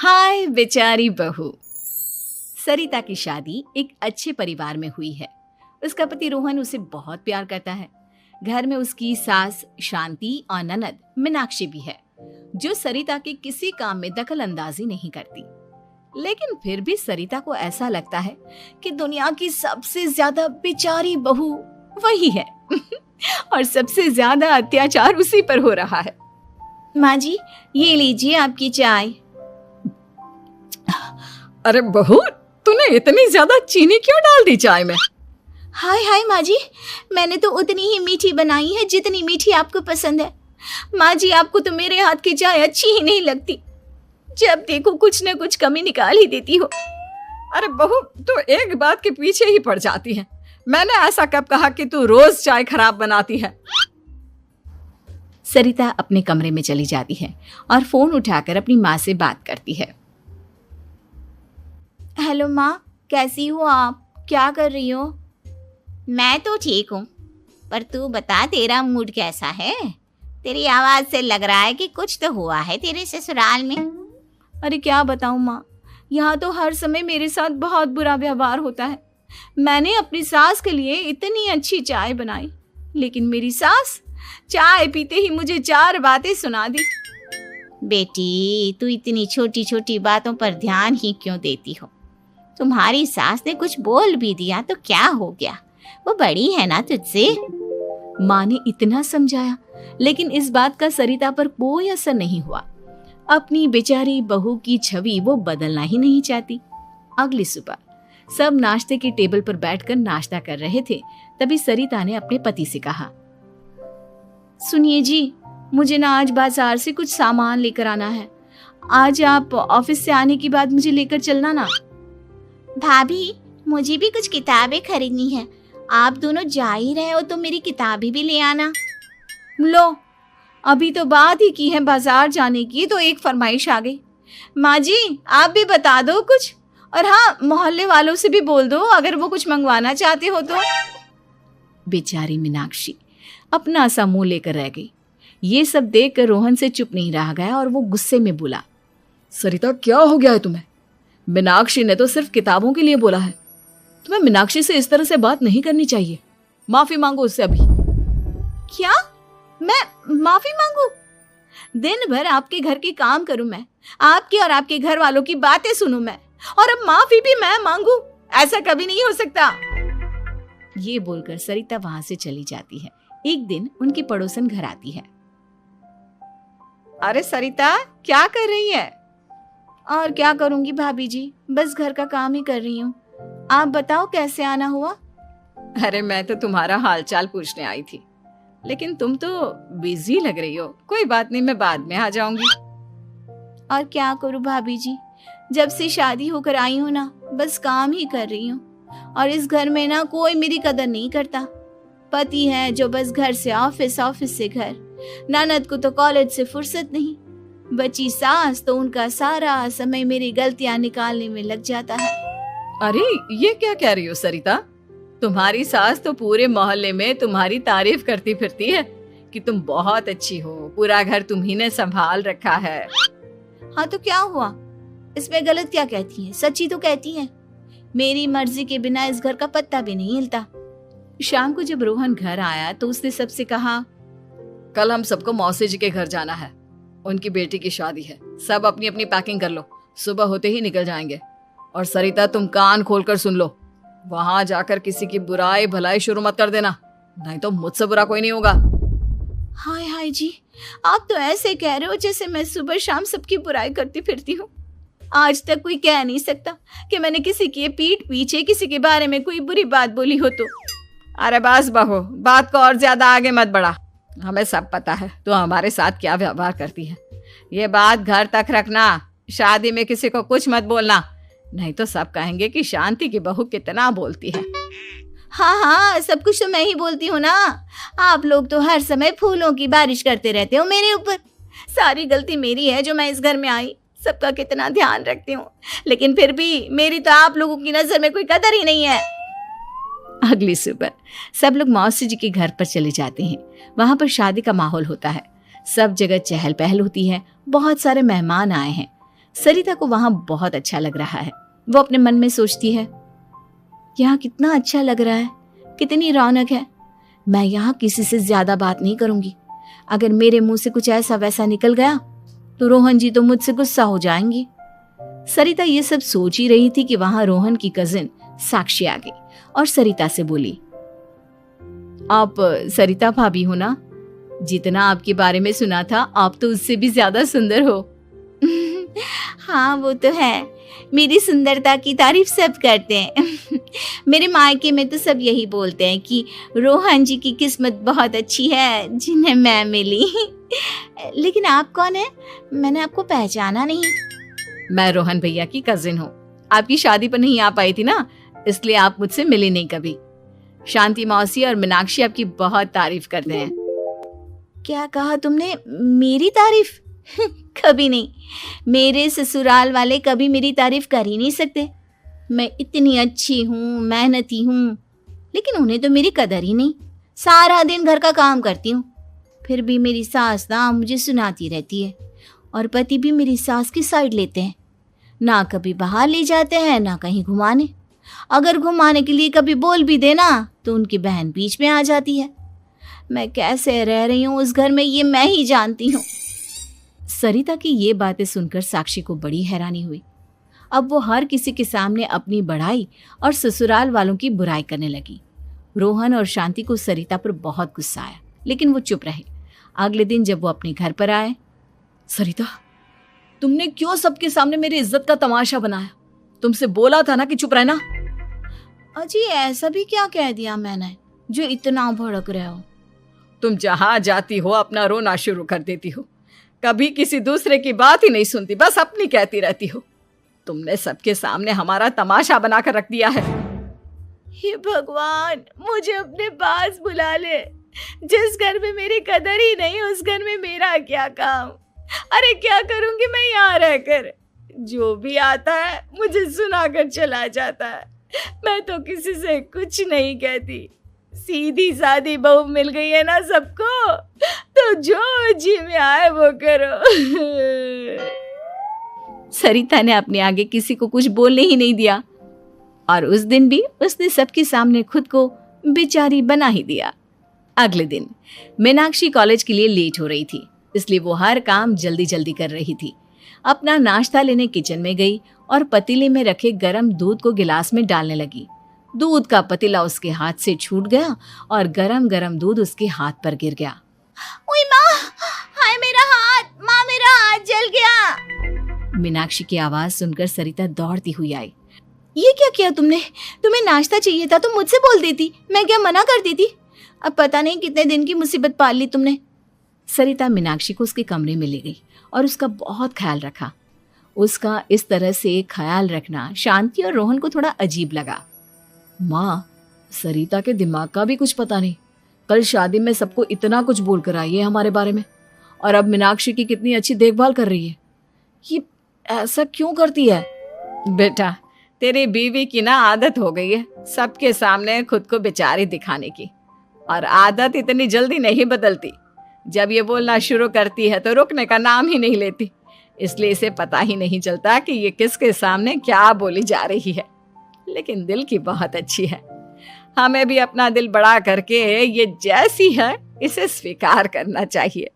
हाय बेचारी बहू। सरिता की शादी एक अच्छे परिवार में हुई है। उसका पति रोहन उसे बहुत प्यार करता है। घर में उसकी सास शांति और ननद मीनाक्षी भी है, जो सरिता के किसी काम में दखल अंदाजी नहीं करती। लेकिन फिर भी सरिता को ऐसा लगता है कि दुनिया की सबसे ज्यादा बेचारी बहू वही है और सबसे ज्यादा अत्याचार उसी पर हो रहा है। माँ जी, ये लीजिए आपकी चाय। अरे बहू, तूने इतनी ज्यादा चीनी क्यों डाल दी चाय में? हाय हाय माँ जी, मैंने तो उतनी ही मीठी बनाई है जितनी मीठी आपको पसंद है। माँ जी, आपको तो मेरे हाथ की चाय अच्छी ही नहीं लगती। जब देखो कुछ न कुछ कमी निकाल ही देती हो। अरे बहू, तू एक बात के पीछे ही पड़ जाती है। मैंने ऐसा कब कहा कि तू रोज चाय खराब बनाती है? सरिता अपने कमरे में चली जाती है और फोन उठाकर अपनी माँ से बात करती है। हेलो माँ, कैसी हो आप? क्या कर रही हो? मैं तो ठीक हूँ, पर तू बता, तेरा मूड कैसा है? तेरी आवाज से लग रहा है कि कुछ तो हुआ है तेरे ससुराल में। अरे क्या बताऊँ माँ, यहाँ तो हर समय मेरे साथ बहुत बुरा व्यवहार होता है। मैंने अपनी सास के लिए इतनी अच्छी चाय बनाई, लेकिन मेरी सास चाय पीते ही मुझे 4 बातें सुना दी। बेटी, तू इतनी छोटी छोटी बातों पर ध्यान ही क्यों देती हो? तुम्हारी सास ने कुछ बोल भी दिया तो क्या हो गया, वो बड़ी है ना तुझसे। माँ ने इतना समझाया, लेकिन इस बात का सरिता पर कोई असर नहीं हुआ। अपनी बेचारी बहू की छवि वो बदलना ही नहीं चाहती। अगली सुबह सब नाश्ते की टेबल पर बैठकर नाश्ता कर रहे थे, तभी सरिता ने अपने पति से कहा, सुनिए जी, मुझे ना आज बाजार से कुछ सामान लेकर आना है। आज आप ऑफिस से आने के बाद मुझे लेकर चलना ना। भाभी, मुझे भी कुछ किताबें खरीदनी है। आप दोनों जा ही रहे हो तो मेरी किताबें भी ले आना। लो, अभी तो बात ही की है बाजार जाने की, तो एक फरमाइश आ गई। माँ जी, आप भी बता दो कुछ, और हाँ, मोहल्ले वालों से भी बोल दो अगर वो कुछ मंगवाना चाहते हो तो। बेचारी मीनाक्षी अपना सा मुंह लेकर रह गई। ये सब देखकर रोहन से चुप नहीं रह गया और वो गुस्से में बोला, सरिता, क्या हो गया है तुम्हें? मीनाक्षी ने तो सिर्फ किताबों के लिए बोला है। तुम्हें मीनाक्षी से इस तरह से बात नहीं करनी चाहिए। माफी मांगो उससे अभी। क्या? मैं माफी मांगू? दिन भर आपके घर के काम करूं मैं, आपकी और आपके घर वालों की बातें सुनूं मैं, और अब माफी भी मैं मांगू? ऐसा कभी नहीं हो सकता। ये बोलकर सरिता वहां से चली जाती है। एक दिन उनकी पड़ोसन घर आती है। अरे सरिता, क्या कर रही है? और क्या करूंगी भाभी जी, बस घर का काम ही कर रही हूँ। आप बताओ कैसे आना हुआ? अरे मैं तो तुम्हारा हालचाल पूछने आई थी, लेकिन तुम तो बिजी लग रही हो। कोई बात नहीं, मैं बाद में आ जाऊंगी। और क्या करूं भाभी जी, जब से शादी होकर आई हूँ ना, बस काम ही कर रही हूँ। और इस घर में ना कोई मेरी कदर नहीं करता। पति है जो बस घर से ऑफिस, ऑफिस से घर। ननद को तो कॉलेज से फुर्सत नहीं। बची सास तो उनका सारा समय मेरी गलतियां निकालने में लग जाता है। अरे ये क्या कह रही हो सरिता? तुम्हारी सास तो पूरे मोहल्ले में तुम्हारी तारीफ करती फिरती है कि तुम बहुत अच्छी हो, पूरा घर तुम्ही ने संभाल रखा है। हाँ तो क्या हुआ, इसमें गलत क्या कहती हैं? सच्ची तो कहती हैं। मेरी मर्जी के बिना इस घर का पत्ता भी नहीं हिलता। शाम को जब रोहन घर आया तो उसने सबसे कहा, कल हम सबको मौसी जी के घर जाना है। उनकी बेटी की शादी है। सब अपनी अपनी पैकिंग कर लो, सुबह होते ही निकल जाएंगे। और सरिता, तुम कान खोलकर सुन लो, वहां जाकर किसी की बुराई भलाई शुरू मत कर देना, नहीं तो मुझसे बुरा कोई नहीं होगा। हाय हाय जी, आप तो ऐसे कह रहे हो जैसे मैं सुबह शाम सबकी बुराई करती फिरती हूँ। आज तक कोई कह नहीं सकता कि मैंने किसी की पीठ पीछे किसी के बारे में कोई बुरी बात बोली हो तो। अरे बस बहू, बात को और ज्यादा आगे मत बढ़ा। हमें सब पता है तो हमारे साथ क्या व्यवहार करती है। ये बात घर तक रखना, शादी में किसी को कुछ मत बोलना, नहीं तो सब कहेंगे कि शांति की बहू कितना बोलती है। हाँ हाँ, सब कुछ तो मैं ही बोलती हूँ ना। आप लोग तो हर समय फूलों की बारिश करते रहते हो मेरे ऊपर। सारी गलती मेरी है जो मैं इस घर में आई, सबका कितना ध्यान रखती हूँ, लेकिन फिर भी मेरी तो आप लोगों की नजर में कोई कदर ही नहीं है। अगली सुबह सब लोग मौसी जी के घर पर चले जाते हैं। वहां पर शादी का माहौल होता है। सब जगह चहल पहल होती है। बहुत सारे मेहमान आए हैं। सरिता को वहां बहुत अच्छा लग रहा है। वो अपने मन में सोचती है, यहाँ कितना अच्छा लग रहा है, कितनी रौनक है। मैं यहाँ किसी से ज्यादा बात नहीं करूंगी। अगर मेरे मुंह से कुछ ऐसा वैसा निकल गया तो रोहन जी तो मुझसे गुस्सा हो जाएंगी। सरिता ये सब सोच ही रही थी कि वहां रोहन की कजिन साक्षी आ गई और सरिता से बोली, आप सरिता भाभी हो ना? जितना आपके बारे में सुना था, आप तो उससे भी ज्यादा सुंदर हो। हाँ वो तो है, मेरी सुंदरता की तारीफ सब करते हैं। मेरे मायके में तो सब यही बोलते हैं कि रोहन जी की किस्मत बहुत अच्छी है जिन्हें मैं मिली। लेकिन आप कौन है? मैंने आपको पहचाना नहीं। मैं रोहन भैया की कजिन हूँ। आपकी शादी पर नहीं आ पाई थी ना, इसलिए आप मुझसे मिले नहीं कभी। शांति मौसी और मीनाक्षी आपकी बहुत तारीफ करते हैं। क्या कहा तुमने? मेरी तारीफ? कभी नहीं। मेरे ससुराल वाले कभी मेरी तारीफ कर ही नहीं सकते। मैं इतनी अच्छी हूँ, मेहनती हूँ, लेकिन उन्हें तो मेरी कदर ही नहीं। सारा दिन घर का काम करती हूँ, फिर भी मेरी सास ना मुझे सुनाती रहती है। और पति भी मेरी सास की साइड लेते हैं, ना कभी बाहर ले जाते हैं ना कहीं घुमाने। अगर घुमाने के लिए कभी बोल भी देना तो उनकी बहन बीच में आ जाती है। मैं कैसे रह रही हूँ उस घर में, ये मैं ही जानती हूँ। सरिता की ये बातें सुनकर साक्षी को बड़ी हैरानी हुई। अब वो हर किसी के सामने अपनी बढ़ाई और ससुराल वालों की बुराई करने लगी। रोहन और शांति को सरिता पर बहुत गुस्सा आया, लेकिन वो चुप रहे। अगले दिन जब वो अपने घर पर आए, सरिता, तुमने क्यों सबके सामने मेरी इज्जत का तमाशा बनाया? तुमसे बोला था ना कि चुप रहना। अजी ऐसा भी क्या कह दिया मैंने जो इतना भड़क रहे हो? तुम जहां जाती हो अपना रोना शुरू कर देती हो, कभी किसी दूसरे की बात ही नहीं सुनती, बस अपनी कहती रहती हो। तुमने सबके सामने हमारा तमाशा बनाकर रख दिया है। हे भगवान, मुझे अपने पास बुला ले। जिस घर में मेरी कदर ही नहीं, उस घर में मेरा क्या काम? अरे क्या करूंगी मैं यहाँ रहकर? जो भी आता है मुझे सुनाकर चला जाता है। मैं तो किसी से कुछ नहीं कहती। सीधी सादी बहू मिल गई है ना सबको, तो जो जी में आए वो करो। सरिता ने अपने आगे किसी को कुछ बोलने ही नहीं दिया और उस दिन भी उसने सबके सामने खुद को बेचारी बना ही दिया। अगले दिन मीनाक्षी कॉलेज के लिए लेट हो रही थी, इसलिए वो हर काम जल्दी जल्दी कर रही थी। अपना नाश्ता लेने किचन में गई और पतीले में रखे गरम दूध को गिलास में डालने लगी। दूध का पतीला उसके हाथ से छूट गया और गरम गरम दूध उसके हाथ पर गिर गया। ओए माँ, हाय मेरा हाथ, माँ मेरा हाथ जल गया। मीनाक्षी की आवाज सुनकर सरिता दौड़ती हुई आई। ये क्या किया तुमने? तुम्हें नाश्ता चाहिए था तो मुझसे बोल देती, मैं क्या मना कर देती? अब पता नहीं कितने दिन की मुसीबत पाल ली तुमने। सरिता मीनाक्षी को उसके कमरे में ले गई और उसका बहुत ख्याल रखा। उसका इस तरह से ख्याल रखना शांति और रोहन को थोड़ा अजीब लगा। माँ, सरिता के दिमाग का भी कुछ पता नहीं। कल शादी में सबको इतना कुछ बोल कर आई है हमारे बारे में, और अब मीनाक्षी की कितनी अच्छी देखभाल कर रही है। ये ऐसा क्यों करती है? बेटा, तेरी बीवी की ना आदत हो गई है सबके सामने खुद को बेचारी दिखाने की, और आदत इतनी जल्दी नहीं बदलती। जब ये बोलना शुरू करती है तो रुकने का नाम ही नहीं लेती, इसलिए इसे पता ही नहीं चलता कि ये किसके सामने क्या बोली जा रही है। लेकिन दिल की बहुत अच्छी है। हमें भी अपना दिल बड़ा करके ये जैसी है इसे स्वीकार करना चाहिए।